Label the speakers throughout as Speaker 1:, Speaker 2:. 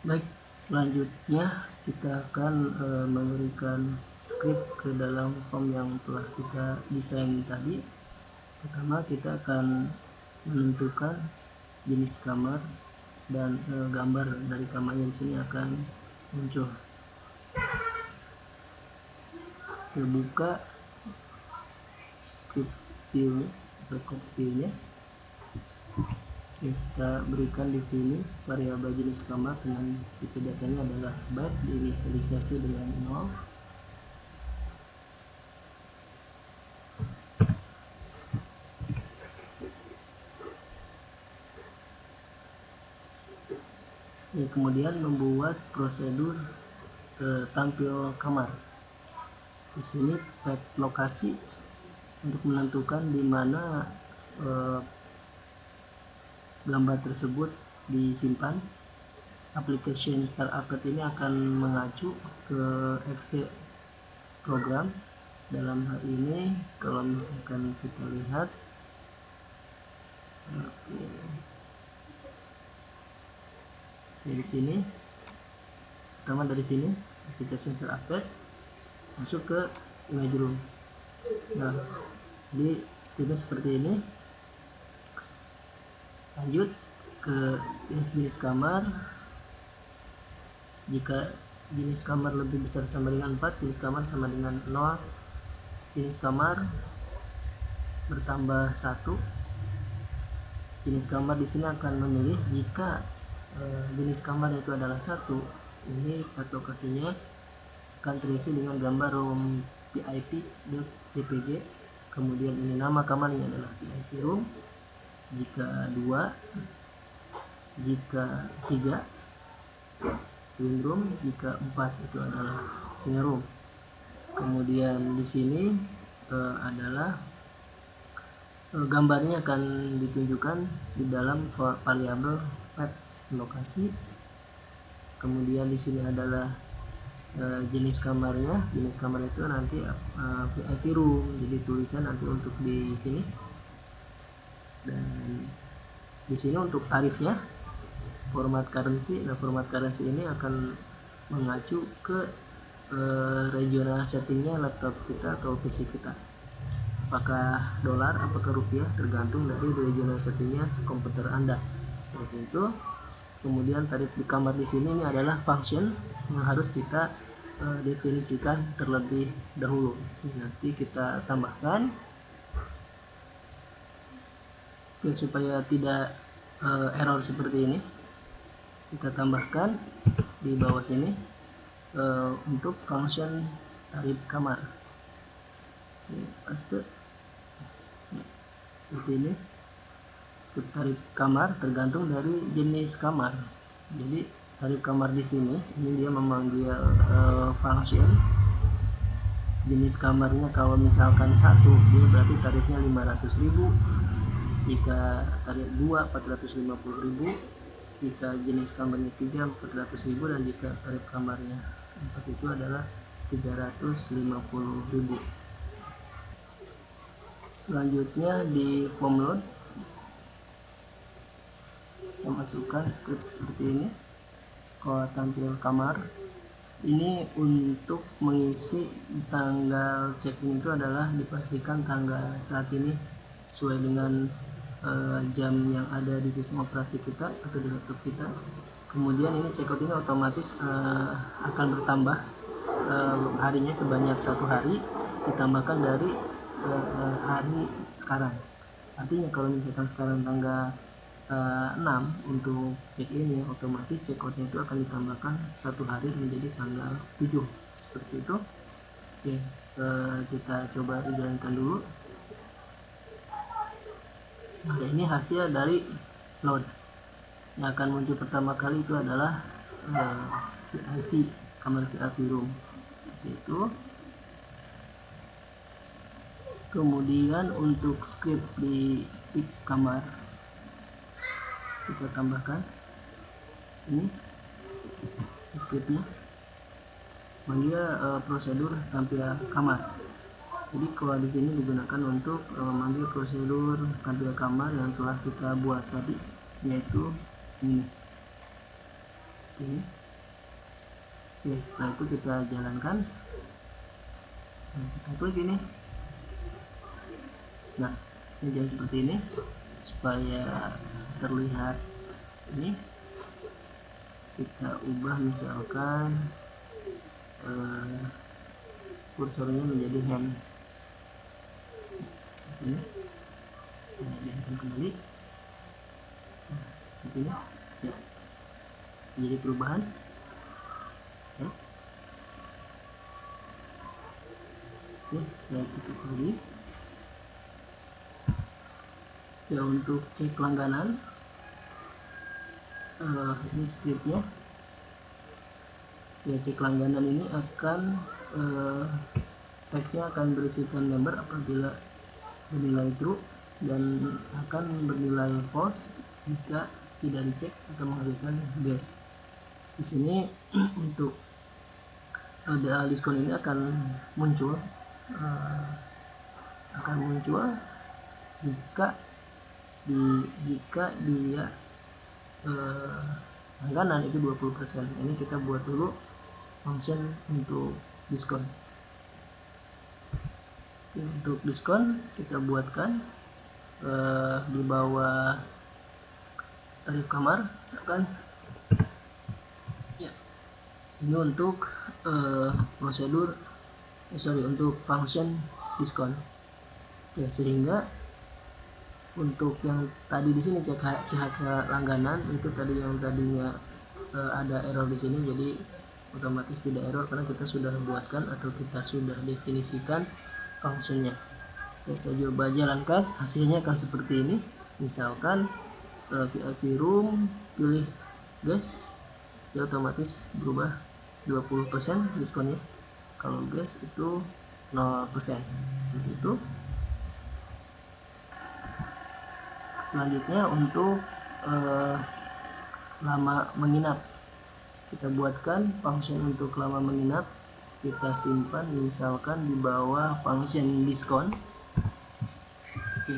Speaker 1: Baik, selanjutnya kita akan memberikan script ke dalam form yang telah kita desain tadi. Pertama kita akan menentukan jenis kamar dan gambar dari kamarnya di sini akan muncul. Terbuka script view atau code view-nya. Kita berikan di sini variabel jenis kamar dengan tipe datanya adalah byte, diinisialisasi dengan 0. Kemudian membuat prosedur tampil kamar. Di sini path lokasi untuk menentukan di mana gambar tersebut disimpan. Application start update ini akan mengacu ke exe program. Dalam hal ini kalau misalkan kita lihat dari sini, pertama dari sini application start update masuk ke image room. Nah, jadi stepnya seperti ini. Lanjut ke jenis kamar. Jika jenis kamar lebih besar sama dengan 4, jenis kamar sama dengan 0. Jenis kamar bertambah 1. Jenis kamar di sini akan memilih jika jenis kamar itu adalah 1, ini path lokasinya akan terisi dengan gambar room pip.jpg. Kemudian ini nama kamarnya adalah pip room. Jika 2, jika 3 twin room, jika 4 itu adalah single room. Kemudian di sini adalah gambarnya akan ditunjukkan di dalam variabel path lokasi. Kemudian di sini adalah jenis kamarnya. Jenis kamar itu nanti VIP room, jadi tulisan nanti untuk di sini. Dan di sini untuk tarifnya format currency. Nah, format currency ini akan mengacu ke regional settingnya laptop kita atau PC kita. Apakah dolar, apakah rupiah, tergantung dari regional settingnya komputer Anda. Seperti itu. Kemudian tarif di kamar di sini ini adalah function yang harus kita definisikan terlebih dahulu. Nanti kita tambahkan supaya tidak error seperti ini. Kita tambahkan di bawah sini untuk function tarif kamar. Paste seperti ini. Untuk tarif kamar tergantung dari jenis kamar. Jadi tarif kamar di sini ini dia memanggil function. Jenis kamarnya kalau misalkan 1, dia berarti tarifnya 500.000. Jika tarif 2, 450.000. Jika jenis kamarnya 3, 400.000. Dan jika tarif kamarnya 4 itu adalah 350.000. Selanjutnya di form load kita masukkan script seperti ini. Kalau tampil kamar ini untuk mengisi tanggal check-in itu adalah dipastikan tanggal saat ini sesuai dengan jam yang ada di sistem operasi kita atau di laptop kita. Kemudian ini checkout ini otomatis akan bertambah harinya sebanyak 1 hari, ditambahkan dari hari sekarang. Artinya kalau misalkan sekarang tanggal 6 untuk check-in, ya otomatis checkoutnya itu akan ditambahkan 1 hari menjadi tanggal 7. Seperti itu. Oke, kita coba dijalankan dulu. Nah, ini hasil dari load. Yang akan muncul pertama kali itu adalah VIP, kamar VIP room. Seperti itu. Kemudian untuk script di tip kamar kita tambahkan sini scriptnya, manggil prosedur tampil kamar. Jadi kalau di sini digunakan untuk memanggil prosedur tampil kamar yang telah kita buat tadi, yaitu ini. ini. Oke, setelah itu kita jalankan. Nah, kita klik ini. Nah, jadi seperti ini supaya terlihat ini. Kita ubah misalkan kursornya menjadi hand seperti ini. Nah, diakan kembali. Nah, seperti ini ya, jadi perubahan ya. Oke, saya tutup lagi ya. Untuk cek langganan, ini scriptnya ya. Cek langganan ini akan teksnya akan berisikan member apabila bernilai true dan akan bernilai false jika tidak dicek akan menghasilkan guess. Di sini untuk DA diskon ini akan muncul jika dia langganan itu 20%. Ini kita buat dulu function untuk diskon. Untuk diskon kita buatkan di bawah tarif kamar misalkan ya. Ini untuk prosedur untuk function diskon. Oke, sehingga untuk yang tadi di sini CHK langganan itu tadi yang tadinya ada error di sini, jadi otomatis tidak error karena kita sudah buatkan atau kita sudah definisikan fungsinya. Oke, saya coba jalankan, hasilnya akan seperti ini. Misalkan VIP room, pilih guest, dia otomatis berubah 20% diskonnya. Kalau guest itu 0%. Seperti itu. Selanjutnya untuk lama menginap, kita buatkan function untuk lama menginap. Kita simpan misalkan di bawah function diskon. Oke,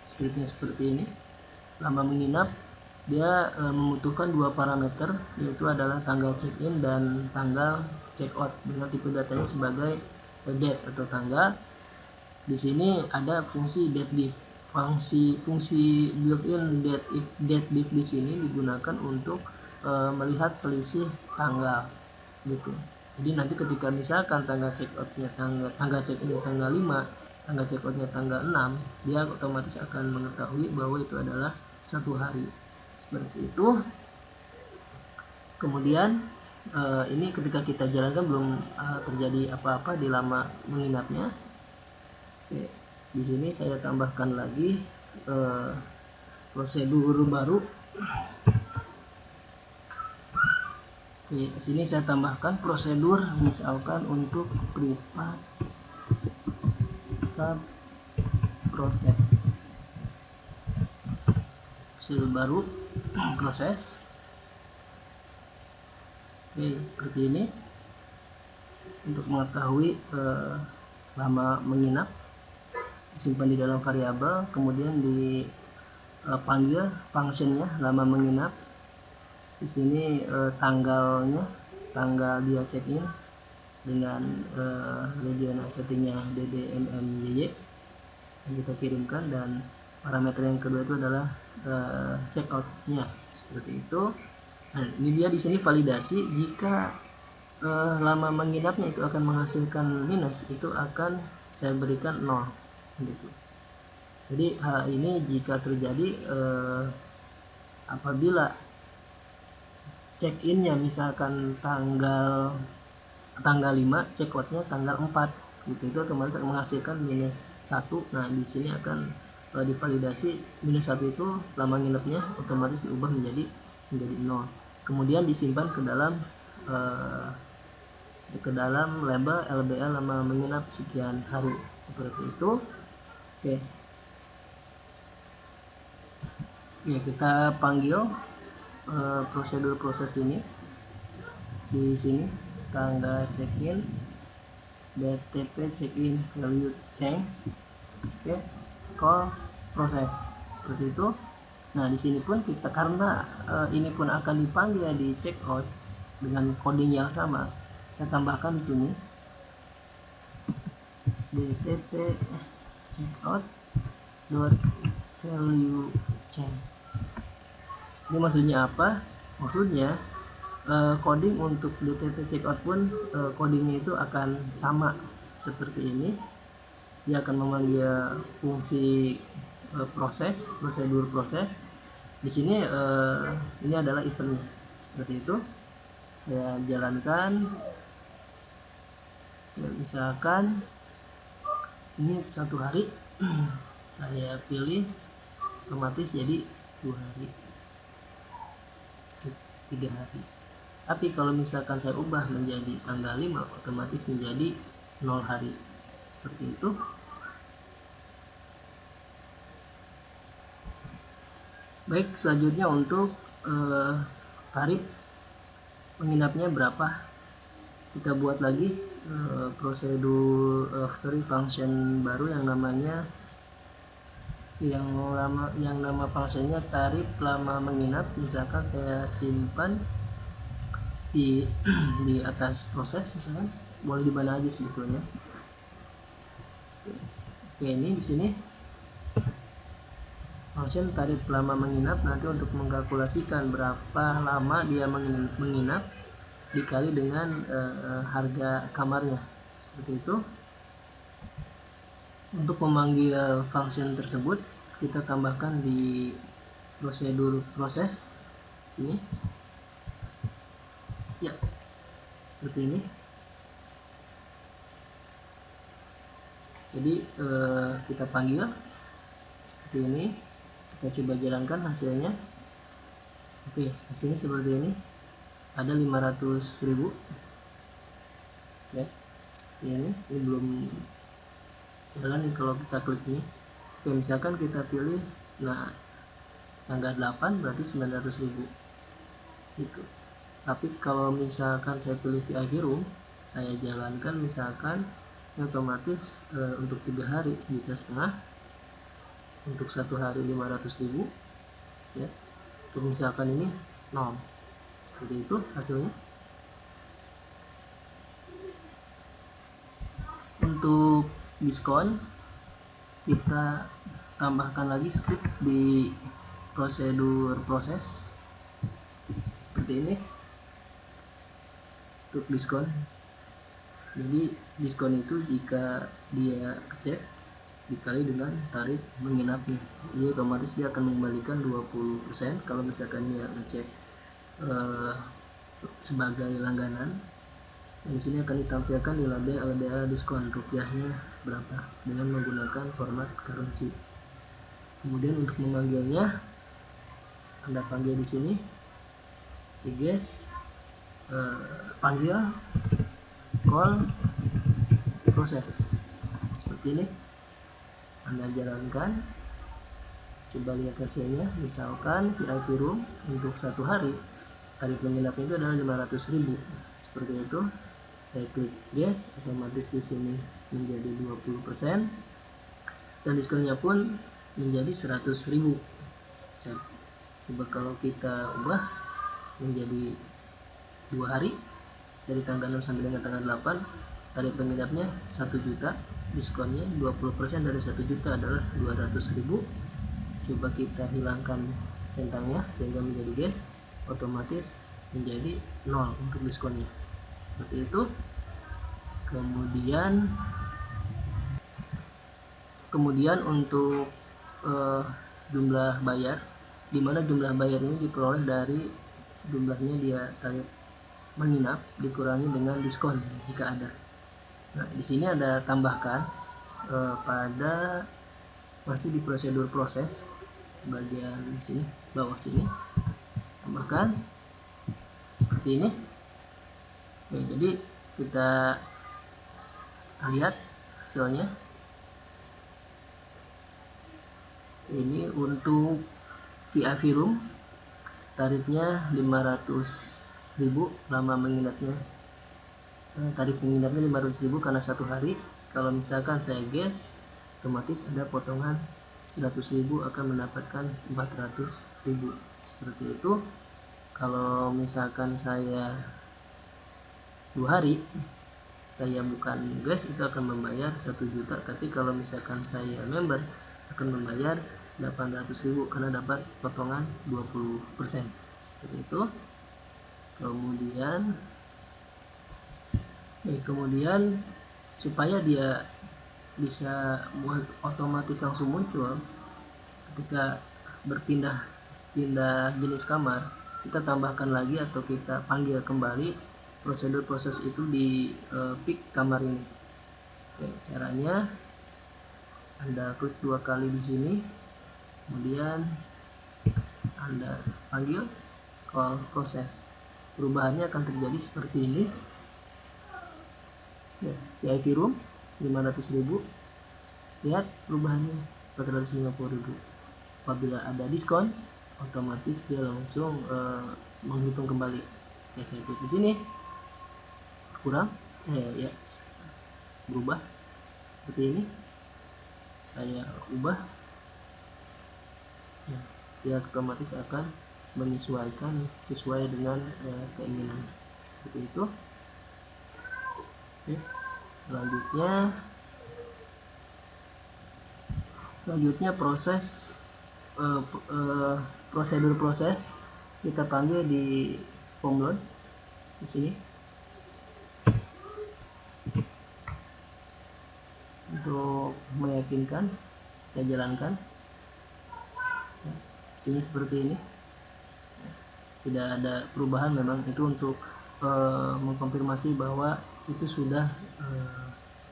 Speaker 1: scriptnya seperti ini. Lama menginap dia membutuhkan dua parameter, yaitu adalah tanggal check-in dan tanggal check-out dengan tipe datanya sebagai date atau tanggal. Di sini ada fungsi date diff. Fungsi built-in date diff di sini digunakan untuk melihat selisih tanggal gitu. Jadi nanti ketika misalkan tanggal check-outnya tanggal check-innya tanggal 5, tanggal check-outnya tanggal 6, dia otomatis akan mengetahui bahwa itu adalah satu hari. Seperti itu. Kemudian ini ketika kita jalankan belum terjadi apa-apa di lama menginapnya. Oke, di sini saya tambahkan lagi prosedur baru. Di sini saya tambahkan prosedur misalkan untuk privat sub proses. Prosedur baru proses. Oke, seperti ini untuk mengetahui lama menginap, disimpan di dalam variabel, kemudian dipanggil functionnya lama menginap. Di sini tanggal dia check-in dengan regional settingnya DDMMYY yang kita kirimkan, dan parameter yang kedua itu adalah checkout-nya seperti itu. Nah, ini dia di sini validasi jika lama menginapnya itu akan menghasilkan minus, itu akan saya berikan 0 gitu. Jadi hal ini jika terjadi apabila check-innya misalkan tanggal 5, check-outnya tanggal 4 gitu, itu otomatis akan menghasilkan minus 1. Nah, di sini akan divalidasi minus 1 itu lama nginepnya otomatis diubah menjadi 0. Kemudian disimpan ke dalam label LBL lama menginap sekian hari seperti itu. Oke. Ya, kita panggil prosedur proses ini. Di sini tanggal check-in, BTP check-in value change. Oke, call proses seperti itu. Nah, di sini pun kita karena ini pun akan dipanggil di checkout dengan coding yang sama, saya tambahkan di sini dtt checkout value change. Ini maksudnya apa? Maksudnya coding untuk dtt checkout pun codingnya itu akan sama seperti ini. Dia akan memanggil fungsi prosedur proses. Di sini ini adalah eventnya, seperti itu. Saya jalankan. Misalkan ini 1 hari, saya pilih otomatis jadi 2 hari, 3 hari. Tapi kalau misalkan saya ubah menjadi tanggal 5, otomatis menjadi 0 hari, seperti itu. Baik, selanjutnya untuk tarif menginapnya berapa, kita buat lagi function baru yang namanya nama functionnya tarif lama menginap. Misalkan saya simpan di atas proses, misalkan boleh di mana aja sebetulnya. Oke, ini di sini function tarif lama menginap. Nanti untuk mengkalkulasikan berapa lama dia menginap dikali dengan harga kamarnya, seperti itu. Untuk memanggil function tersebut, kita tambahkan di prosedur proses sini, ya, seperti ini. Jadi kita panggil seperti ini. Kita coba jalankan hasilnya. Oke, hasilnya seperti ini. Ada 500.000 ya, seperti ini. Ini belum jalan kalau kita klik ini. Oke, misalkan kita pilih tanggal 8 berarti 900.000 gitu. Tapi kalau misalkan saya pilih VIP room, saya jalankan misalkan otomatis untuk 3 hari 1,5 juta, untuk 1 hari 500.000 ya. Untuk misalkan ini 0, seperti itu hasilnya. Untuk diskon, kita tambahkan lagi script di prosedur proses seperti ini untuk diskon. Jadi diskon itu jika dia cek dikali dengan tarif menginapnya, jadi otomatis dia akan mengembalikan 20% kalau misalkan dia ngecek sebagai langganan. Dan di sini akan ditampilkan di label LDA diskon rupiahnya berapa dengan menggunakan format currency. Kemudian untuk memanggilnya, Anda panggil di sini, panggil call proses seperti ini. Anda jalankan, coba lihat hasilnya. Misalkan VIP room untuk 1 hari tarif menginapnya itu adalah 500.000, seperti itu. Saya klik yes, otomatis di sini menjadi 20% dan diskonnya pun menjadi 100.000. Coba kalau kita ubah menjadi 2 hari, dari tanggal 6 sampai dengan tanggal 8, tarif menginapnya 1 juta, diskonnya 20% dari 1 juta adalah 200.000. Coba kita hilangkan centangnya sehingga menjadi yes, otomatis menjadi 0 untuk diskonnya, seperti itu. Kemudian untuk jumlah bayar, di mana jumlah bayar ini diperoleh dari jumlahnya dia tarif menginap dikurangi dengan diskon jika ada. Nah, di sini ada tambahkan pada masih di prosedur proses bagian sini bawah sini, tambahkan seperti ini. Oke, jadi kita lihat hasilnya. Ini untuk VIP room tarifnya 500.000, lama menginapnya tarif menginapnya 500.000 karena 1 hari. Kalau misalkan saya guess, otomatis ada potongan 100.000 akan mendapatkan 400.000. Seperti itu. Kalau misalkan saya 2 hari saya bukan guys, itu akan membayar 1 juta, tapi kalau misalkan saya member akan membayar 800.000 karena dapat potongan 20%. Seperti itu. Kemudian supaya dia bisa otomatis langsung muncul ketika berpindah jenis kamar, kita tambahkan lagi atau kita panggil kembali prosedur proses itu di pick kamar ini. Oke, caranya Anda klik 2 kali di sini, kemudian Anda panggil call proses. Perubahannya akan terjadi seperti ini. Ya, VIP room 500.000. Lihat perubahannya 450.000. Apabila ada diskon, otomatis dia langsung menghitung kembali. Oke, saya klik di sini, kurang, ya berubah seperti ini. Saya ubah, ya, dia otomatis akan menyesuaikan sesuai dengan keinginan. Seperti itu. Oke, selanjutnya prosedur proses kita panggil di form load di sini untuk meyakinkan kita jalankan. Sini seperti ini, tidak ada perubahan, memang itu untuk mengkonfirmasi bahwa itu sudah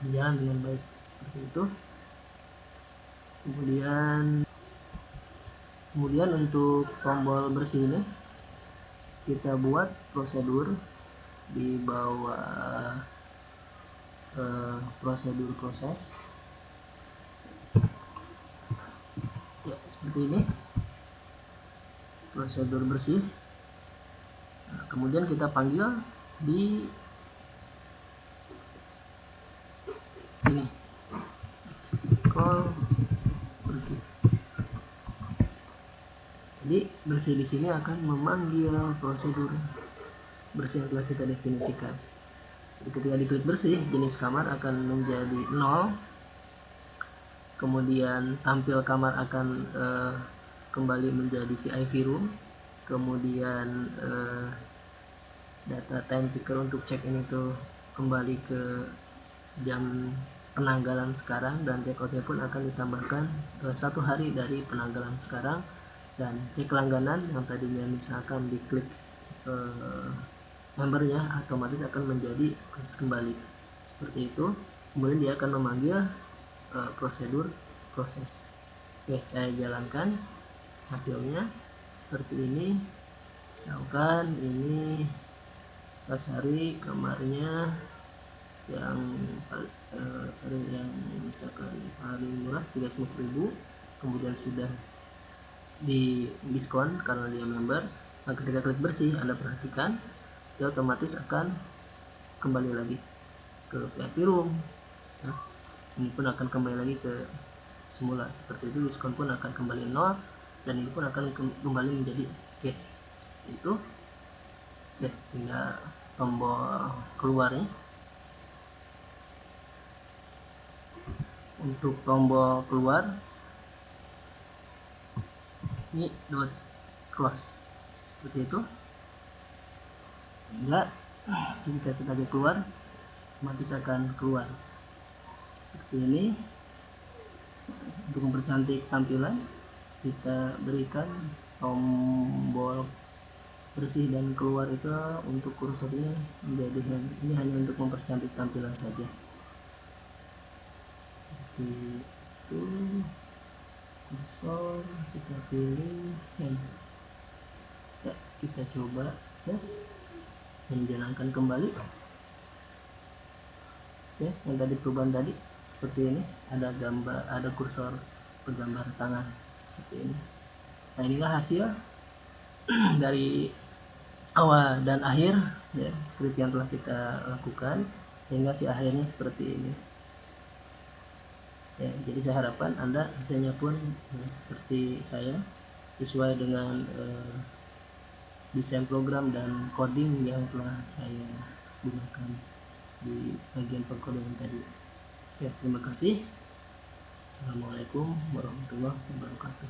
Speaker 1: berjalan dengan baik. Seperti itu. Kemudian untuk tombol bersih ini kita buat prosedur di bawah prosedur proses, ya, seperti ini prosedur bersih. Nah, kemudian kita panggil di sini call bersih. Jadi bersih di sini akan memanggil prosedur bersih yang telah kita definisikan. Jadi ketika diklik bersih, jenis kamar akan menjadi 0. Kemudian tampil kamar akan kembali menjadi VIP room. Kemudian data time picker untuk check in itu kembali ke jam penanggalan sekarang, dan check outnya pun akan ditambahkan 1 hari dari penanggalan sekarang. Dan cek langganan yang tadinya misalkan diklik membernya, otomatis akan menjadi kembali. Seperti itu. Kemudian dia akan memanggil prosedur proses. Oke, saya jalankan hasilnya seperti ini. Misalkan ini Lasari kamarnya yang misalkan paling murah 30.000, kemudian sudah di diskon karena dia member. Nah, ketika klik bersih, Anda perhatikan dia otomatis akan kembali lagi ke VIP room. Nah, ini pun akan kembali lagi ke semula. Seperti itu. Diskon pun akan kembali 0, dan ini pun akan kembali menjadi cash. Seperti itu. Oke, tinggal tombol keluarnya. Untuk tombol keluar ini dot close seperti itu, sehingga jika kita keluar otomatis akan keluar seperti ini. Untuk mempercantik tampilan, kita berikan tombol bersih dan keluar itu untuk kursornya menjadi ini hanya untuk mempercantik tampilan saja. Seperti itu. Kursor kita pilih hand. Ya, kita coba save dan jalankan kembali. Oke, yang tadi perubahan tadi seperti ini, ada gambar, ada kursor bergambar tangan seperti ini. Nah, inilah hasil dari awal dan akhir, ya, script yang telah kita lakukan sehingga si akhirnya seperti ini. ya. Jadi saya harapkan Anda hasilnya pun seperti saya, sesuai dengan desain program dan coding yang telah saya gunakan di bagian pengkodean tadi. Ya, terima kasih. Assalamualaikum warahmatullahi wabarakatuh.